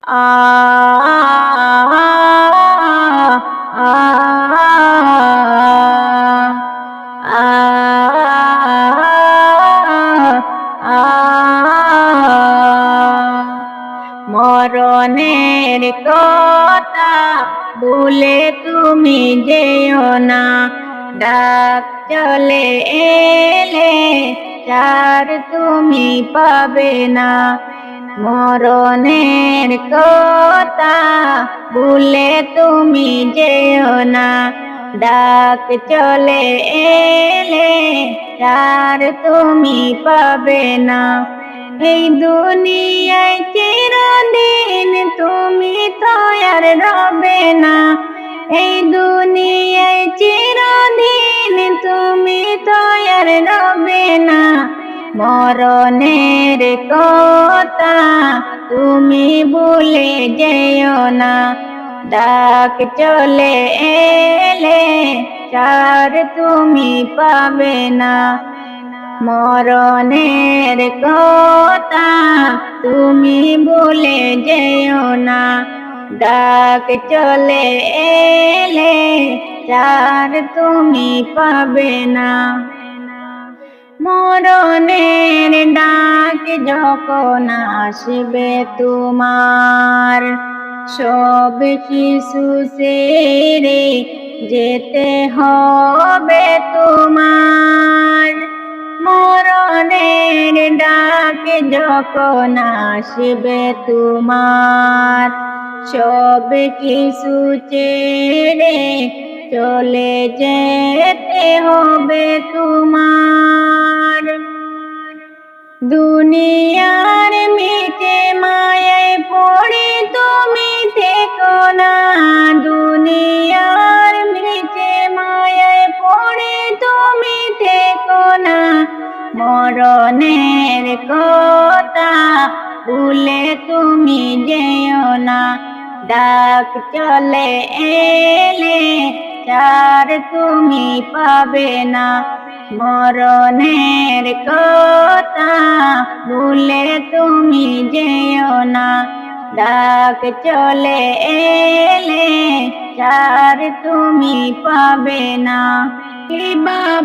আ মরণের কথা ভুলে তুমি যেও না, ডাক চলে এলে চার তুমি পাবে না। মরণের কথা ভুলে তুমি যেও না, ডাক চলে এলে চার তুমি পাবে না। এই দুনিয়ায় চিরদিন তুমি তো আর রবে না, এই দুনিয়ায় চিরদিন তুমি তো আর রবে না। মরণের কথা তুমি ভুলে যেও না, ডাক চলে এলে চার তুমি পাবে না। মরণের কথা তুমি ভুলে যেও না, ডাক চলে এলে চার তুমি পাবে না। মরণের ডাক যখন আসবে তোমার, সব কিছু ছেড়ে যেতে হবে তোমার। মরণের ডাক যখন আসবে তোমার, সব কিছু ছেড়ে চলে যেতে হবে তোমার। দুনিয়ার মিটে মায়ায় পড়ে তুমি থেকো না, দুনিয়ার মিটে মায়ায় পড়ে তুমি থেকো না। মরণের কথা ভুলে তুমি যেও না, ডাক চলে এলে চার তুমি পাবে না। মরণের কথা ভুলে তুমি যেও না, ডাক চলে এলে চার তুমি পাবে না। কি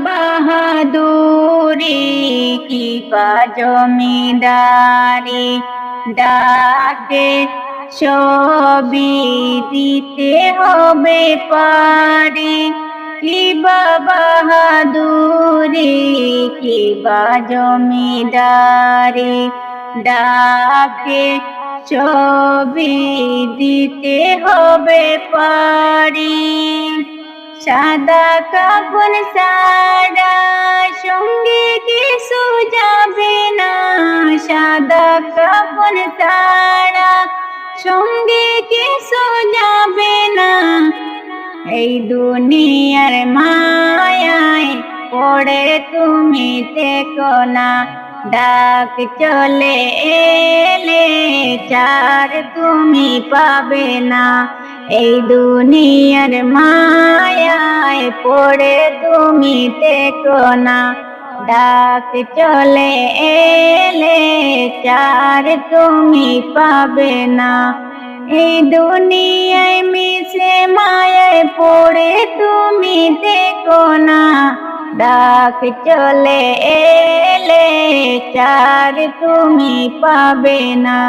বাহাদুরি কি বা জমিদারি, ডাকে সবই দিতে হবে পারি। কি বাহাদুরি কি বা জমিদারি, ডাকে সবই দিতে হবে পারি। সাদা কাপড় ছাড়া সঙ্গে কিছু যাবে না, সাদা কাপড় ছাড়া সঙ্গে কিছু যাবে না। এই দুনিয়ার মায়ায় পড়ে তুমি থেকো না, ডাক চলে এলে চার তুমি পাবে না। এই দুনিয়ার মায়ায় পড়ে তুমি থেকো না, ডাক চলে এলে চার তুমি পাবে না। এই দুনিয়ায় মিশে মায়ায় পড়ে তুমি থেকো না, ডাক চলে এলে চার তুমি পাবে না।